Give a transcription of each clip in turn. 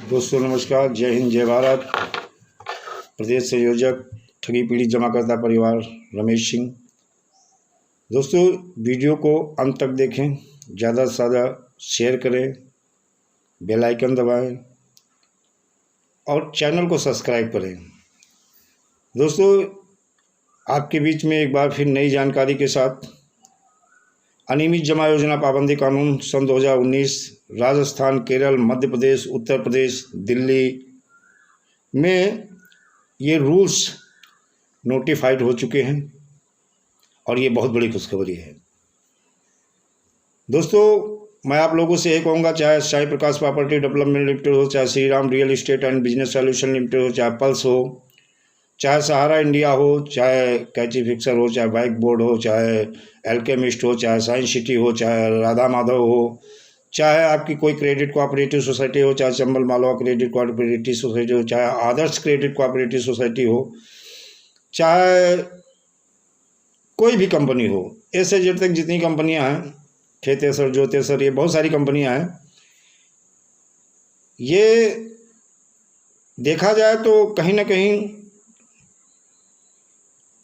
दोस्तों नमस्कार, जय हिंद, जय भारत। प्रदेश संयोजक ठगी पीड़ित जमाकर्ता परिवार रमेश सिंह। दोस्तों वीडियो को अंत तक देखें, ज़्यादा से ज़्यादा शेयर करें, बेल आइकन दबाएं और चैनल को सब्सक्राइब करें। दोस्तों आपके बीच में एक बार फिर नई जानकारी के साथ अनियमित जमा योजना पाबंदी कानून सन 2019 राजस्थान, केरल, मध्य प्रदेश, उत्तर प्रदेश, दिल्ली में ये रूल्स नोटिफाइड हो चुके हैं और ये बहुत बड़ी खुशखबरी है। दोस्तों मैं आप लोगों से ये कहूँगा, चाहे साई प्रकाश प्रॉपर्टी डेवलपमेंट लिमिटेड हो, चाहे Shri Ram real estate and business solution limited हो, चाहे पल्स हो, चाहे सहारा इंडिया हो, चाहे कैची फिक्सर हो, चाहे बाइक बोर्ड हो, चाहे एल्केमिस्ट हो, चाहे साइंस सिटी हो, चाहे राधा माधव हो, चाहे आपकी कोई क्रेडिट कोऑपरेटिव सोसाइटी हो, चाहे Chambal Malwa credit cooperative society हो, चाहे आदर्श क्रेडिट कोऑपरेटिव सोसाइटी हो, चाहे कोई भी कंपनी हो, ऐसे जेड तक जितनी कंपनियां हैं, खेतेसर, जोतेसर, ये बहुत सारी कंपनियां हैं। ये देखा जाए तो कहीं ना कहीं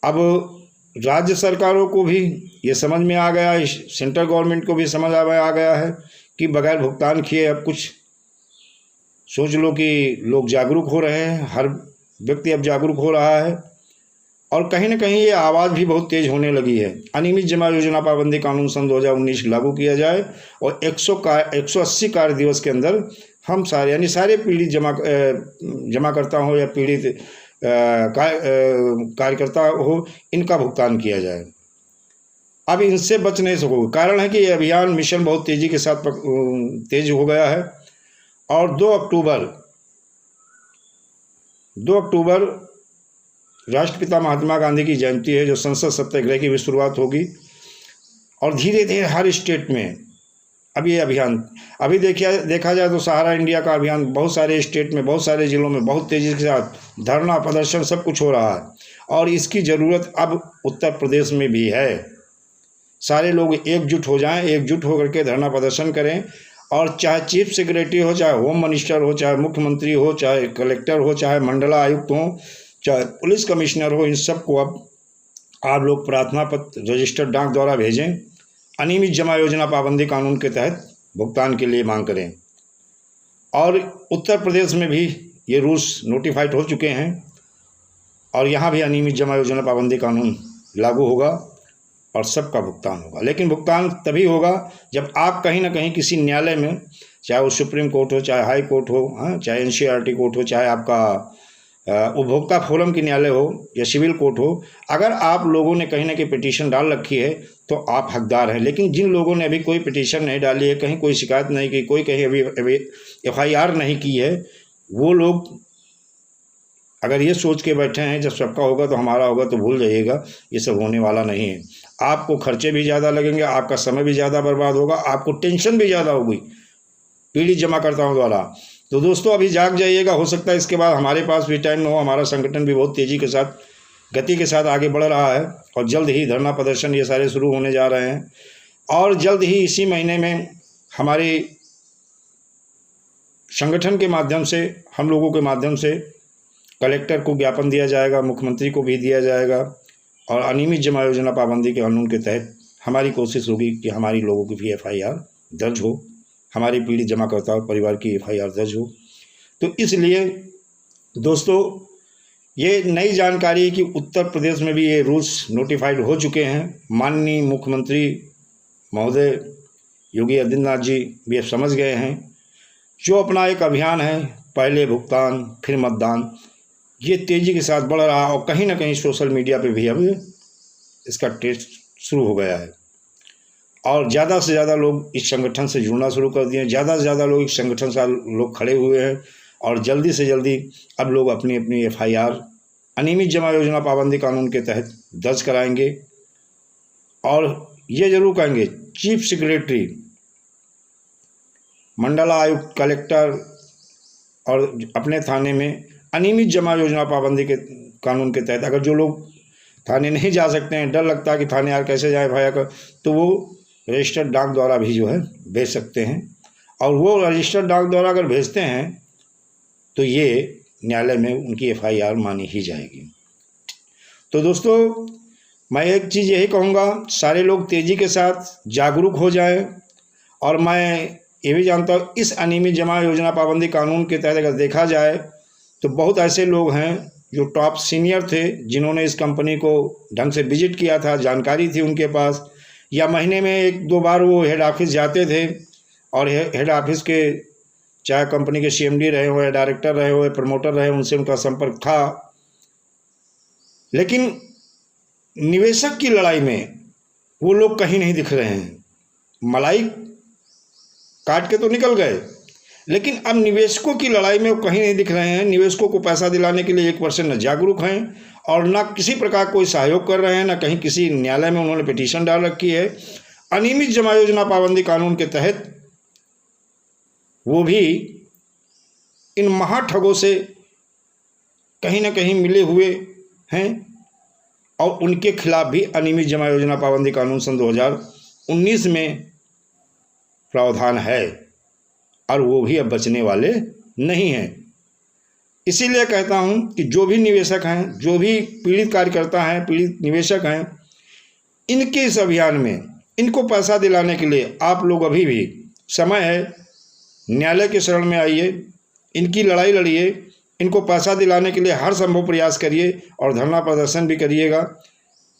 अब राज्य सरकारों को भी ये समझ में आ गया है, सेंट्रल गवर्नमेंट को भी समझ आ गया है कि बगैर भुगतान किए अब कुछ सोच लो कि लोग जागरूक हो रहे हैं, हर व्यक्ति अब जागरूक हो रहा है और कहीं ना कहीं ये आवाज़ भी बहुत तेज़ होने लगी है। अनियमित जमा योजना पाबंदी कानून सन 2019 लागू किया जाए और 180 कार्य दिवस के अंदर हम सारे यानी सारे पीड़ित जमाकर्ता हो या पीड़ित कार्यकर्ता हो, इनका भुगतान किया जाए। अब इनसे बच नहीं सकोगे, कारण है कि ये अभियान मिशन बहुत तेज़ी के साथ तेज हो गया है और 2 अक्टूबर राष्ट्रपिता महात्मा गांधी की जयंती है, जो संसद सत्याग्रह की भी शुरुआत होगी और धीरे धीरे हर स्टेट में अब ये अभियान अभी देखा जाए तो सहारा इंडिया का अभियान बहुत सारे स्टेट में, बहुत सारे ज़िलों में बहुत तेज़ी के साथ धरना प्रदर्शन सब कुछ हो रहा है और इसकी ज़रूरत अब उत्तर प्रदेश में भी है। सारे लोग एकजुट हो जाएं, एकजुट होकर के धरना प्रदर्शन करें और चाहे चीफ सेक्रेटरी हो, चाहे होम मिनिस्टर हो, चाहे मुख्यमंत्री हो, चाहे कलेक्टर हो, चाहे मंडला आयुक्त हो, चाहे पुलिस कमिश्नर हो, इन सबको अब आप लोग प्रार्थना पत्र रजिस्टर्ड डाक द्वारा भेजें। अनियमित जमा योजना पाबंदी कानून के तहत भुगतान के लिए मांग करें और उत्तर प्रदेश में भी ये रूल्स नोटिफाइड हो चुके हैं और यहाँ भी अनियमित जमा योजना पाबंदी कानून लागू होगा और सबका भुगतान होगा। लेकिन भुगतान तभी होगा जब आप कहीं ना कहीं किसी न्यायालय में, चाहे वो सुप्रीम कोर्ट हो, चाहे हाई कोर्ट हो, चाहे एनसीईआरटी कोर्ट हो, चाहे आपका उपभोक्ता फोरम की न्यायालय हो या सिविल कोर्ट हो, अगर आप लोगों ने कहीं ना कहीं पिटीशन डाल रखी है तो आप हकदार हैं। लेकिन जिन लोगों ने अभी कोई पिटीशन नहीं डाली है, कहीं कोई शिकायत नहीं की, कोई कहीं अभी FIR नहीं की है, वो लोग अगर ये सोच के बैठे हैं जब सबका होगा तो हमारा होगा, तो भूल जाइएगा, ये सब होने वाला नहीं है। आपको खर्चे भी ज़्यादा लगेंगे, आपका समय भी ज़्यादा बर्बाद होगा, आपको टेंशन भी ज़्यादा होगी पीड़ित जमाकर्ताओं द्वारा। तो दोस्तों अभी जाग जाइएगा, हो सकता है इसके बाद हमारे पास भी टाइम न हो। हमारा संगठन भी बहुत तेज़ी के साथ, गति के साथ आगे बढ़ रहा है और जल्द ही धरना प्रदर्शन ये सारे शुरू होने जा रहे हैं और जल्द ही इसी महीने में हमारे संगठन के माध्यम से, हम लोगों के माध्यम से कलेक्टर को ज्ञापन दिया जाएगा, मुख्यमंत्री को भी दिया जाएगा और अनियमित जमा योजना पाबंदी के कानून के तहत हमारी कोशिश होगी कि हमारी लोगों की भी FIR दर्ज हो, हमारे पीड़ित जमाकर्ता परिवार की FIR दर्ज हो। तो इसलिए दोस्तों ये नई जानकारी कि उत्तर प्रदेश में भी ये रूल्स नोटिफाइड हो चुके हैं। माननीय मुख्यमंत्री महोदय योगी आदित्यनाथ जी भी अब समझ गए हैं। जो अपना एक अभियान है, पहले भुगतान फिर मतदान, ये तेज़ी के साथ बढ़ रहा है और कहीं ना कहीं सोशल मीडिया पे भी अब इसका टेस्ट शुरू हो गया है और ज़्यादा से ज़्यादा लोग इस संगठन से जुड़ना शुरू कर दिए हैं। ज़्यादा से ज़्यादा लोग इस संगठन से लोग खड़े हुए हैं और जल्दी से जल्दी अब लोग अपनी अपनी FIR अनियमित जमा योजना पाबंदी कानून के तहत दर्ज कराएंगे और ये जरूर कहेंगे चीफ सेक्रेटरी, मंडला आयुक्त, कलेक्टर और अपने थाने में अनियमित जमा योजना पाबंदी के कानून के तहत अगर जो लोग थाने नहीं जा सकते हैं, डर लगता है कि थाने यार कैसे जाए FIR कर, तो वो रजिस्टर्ड डाक द्वारा भी जो है भेज सकते हैं और वो रजिस्टर्ड डाक द्वारा अगर भेजते हैं तो ये न्यायालय में उनकी FIR मानी ही जाएगी। तो दोस्तों, मैं एक चीज़ यही कहूँगा, सारे लोग तेज़ी के साथ जागरूक हो जाएं। और मैं ये भी जानता हूँ इस अनियमित जमा योजना पाबंदी कानून के तहत अगर देखा जाए तो बहुत ऐसे लोग हैं जो टॉप सीनियर थे, जिन्होंने इस कंपनी को ढंग से विजिट किया था, जानकारी थी उनके पास, या महीने में 1-2 बार वो हेड ऑफिस जाते थे और हेड ऑफिस के चाहे कंपनी के CMD रहे हो या डायरेक्टर रहे हो या प्रमोटर रहे, उनसे उनका संपर्क था। लेकिन निवेशक की लड़ाई में वो लोग कहीं नहीं दिख रहे हैं। मलाई काट के तो निकल गए, लेकिन अब निवेशकों की लड़ाई में वो कहीं नहीं दिख रहे हैं। निवेशकों को पैसा दिलाने के लिए 1% न जागरूक हैं और ना किसी प्रकार कोई सहयोग कर रहे हैं, ना कहीं किसी न्यायालय में उन्होंने पिटीशन डाल रखी है। अनियमित जमा योजना पाबंदी कानून के तहत वो भी इन महाठगों से कहीं ना कहीं मिले हुए हैं और उनके खिलाफ भी अनियमित जमा योजना पाबंदी कानून सन 2019 में प्रावधान है और वो भी अब बचने वाले नहीं हैं। इसीलिए कहता हूं कि जो भी निवेशक हैं, जो भी पीड़ित कार्यकर्ता हैं, पीड़ित निवेशक हैं, इनके इस अभियान में इनको पैसा दिलाने के लिए आप लोग अभी भी समय है, न्यायालय के शरण में आइए, इनकी लड़ाई लड़िए, इनको पैसा दिलाने के लिए हर संभव प्रयास करिए और धरना प्रदर्शन भी करिएगा।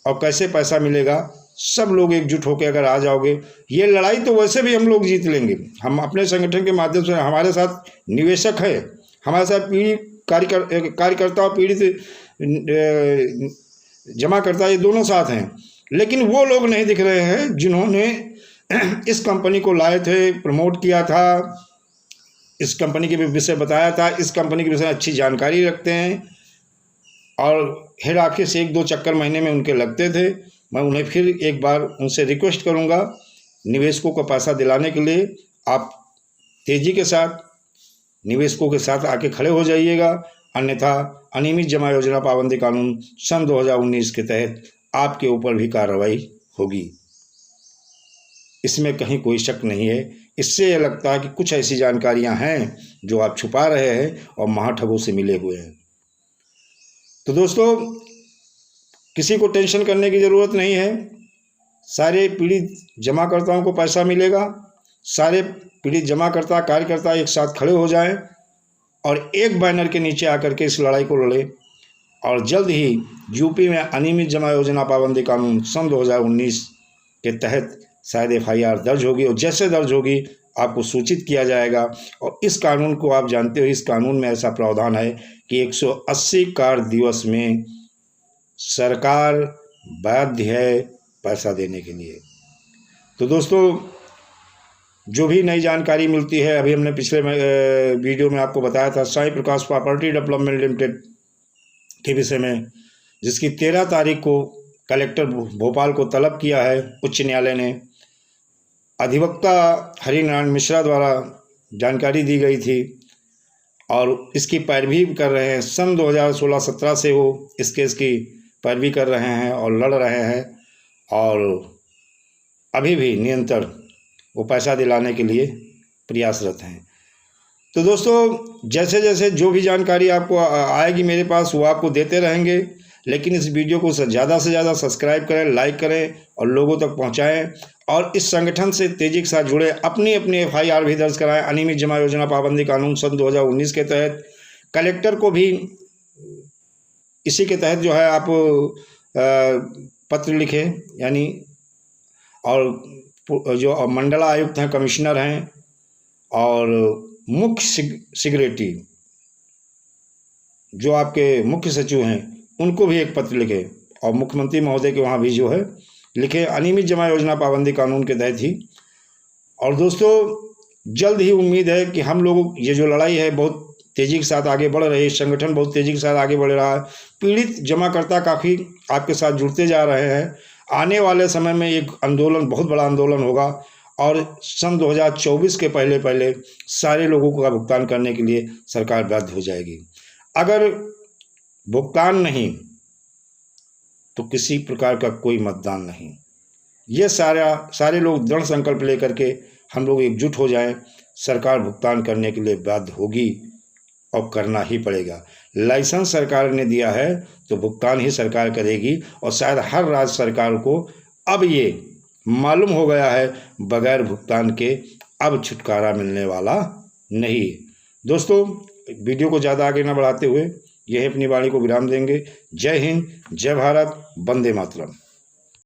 और कैसे पैसा मिलेगा, सब लोग एकजुट होकर अगर आ जाओगे, ये लड़ाई तो वैसे भी हम लोग जीत लेंगे। हम अपने संगठन के माध्यम से, हमारे साथ निवेशक है, हमारे साथ पीड़ित कार्यकर्ता और पीड़ित जमाकर्ता, ये दोनों साथ हैं। लेकिन वो लोग नहीं दिख रहे हैं जिन्होंने इस कंपनी को लाए थे, प्रमोट किया था, इस कंपनी के विषय बताया था, इस कंपनी के विषय अच्छी जानकारी रखते हैं और हेड ऑफिस 1-2 चक्कर महीने में उनके लगते थे। मैं उन्हें फिर एक बार उनसे रिक्वेस्ट करूंगा, निवेशकों को पैसा दिलाने के लिए आप तेज़ी के साथ निवेशकों के साथ आके खड़े हो जाइएगा, अन्यथा अनियमित जमा योजना पाबंदी कानून सन 2019 के तहत आपके ऊपर भी कार्रवाई होगी। इसमें कहीं कोई शक नहीं है। इससे यह लगता है कि कुछ ऐसी जानकारियां हैं जो आप छुपा रहे हैं और महाठगों से मिले हुए हैं। तो दोस्तों, किसी को टेंशन करने की ज़रूरत नहीं है। सारे पीड़ित जमाकर्ताओं को पैसा मिलेगा। सारे पीड़ित जमाकर्ता कार्यकर्ता एक साथ खड़े हो जाएं और एक बैनर के नीचे आकर के इस लड़ाई को लड़ें और जल्द ही यूपी में अनियमित जमा योजना पाबंदी कानून सन 2019 के तहत शायद FIR दर्ज होगी और जैसे दर्ज होगी आपको सूचित किया जाएगा। और इस कानून को आप जानते हो, इस कानून में ऐसा प्रावधान है कि 180 कार्य दिवस में सरकार बाध्य है पैसा देने के लिए। तो दोस्तों, जो भी नई जानकारी मिलती है, अभी हमने पिछले वीडियो में आपको बताया था साई प्रकाश प्रॉपर्टी डेवलपमेंट लिमिटेड के विषय में, जिसकी 13 तारीख को कलेक्टर भोपाल को तलब किया है उच्च न्यायालय ने। अधिवक्ता हरिनारायण मिश्रा द्वारा जानकारी दी गई थी और इसकी पैरवी कर रहे हैं। सन 2016-17 से वो इस केस की पैरवी कर रहे हैं और लड़ रहे हैं और अभी भी निरंतर वो पैसा दिलाने के लिए प्रयासरत हैं। तो दोस्तों, जैसे जैसे जो भी जानकारी आपको आएगी मेरे पास, वो आपको देते रहेंगे। लेकिन इस वीडियो को ज़्यादा से ज़्यादा सब्सक्राइब करें, लाइक करें और लोगों तक पहुंचाएं और इस संगठन से तेज़ी के साथ जुड़े, अपनी अपनी FIR भी दर्ज कराएं अनियमित जमा योजना पाबंदी कानून सन 2019 के तहत। कलेक्टर को भी इसी के तहत जो है आप पत्र लिखें, यानी और जो मंडला आयुक्त हैं, कमिश्नर हैं और मुख्य सेक्रेटरी जो आपके मुख्य सचिव हैं, उनको भी एक पत्र लिखे और मुख्यमंत्री महोदय के वहाँ भी जो है लिखे, अनियमित जमा योजना पाबंदी कानून के तहत ही। और दोस्तों, जल्द ही उम्मीद है कि हम लोग ये जो लड़ाई है बहुत तेज़ी के साथ आगे बढ़ रही है, संगठन बहुत तेज़ी के साथ आगे बढ़ रहा है, पीड़ित जमाकर्ता काफ़ी आपके साथ जुड़ते जा रहे हैं। आने वाले समय में एक आंदोलन, बहुत बड़ा आंदोलन होगा और सन 2024 के पहले पहले सारे लोगों का भुगतान करने के लिए सरकार बाध्य हो जाएगी। अगर भुगतान नहीं तो किसी प्रकार का कोई मतदान नहीं। ये सारे लोग दृढ़ संकल्प लेकर के हम लोग एकजुट हो जाएं, सरकार भुगतान करने के लिए बाध्य होगी। और करना ही पड़ेगा। लाइसेंस सरकार ने दिया है तो भुगतान ही सरकार करेगी, और शायद हर राज्य सरकार को अब ये मालूम हो गया है बगैर भुगतान के अब छुटकारा मिलने वाला नहीं। दोस्तों, वीडियो को ज़्यादा आगे न बढ़ाते हुए यही अपनी वाणी को विराम देंगे। जय हिंद, जय भारत, वंदे मातरम।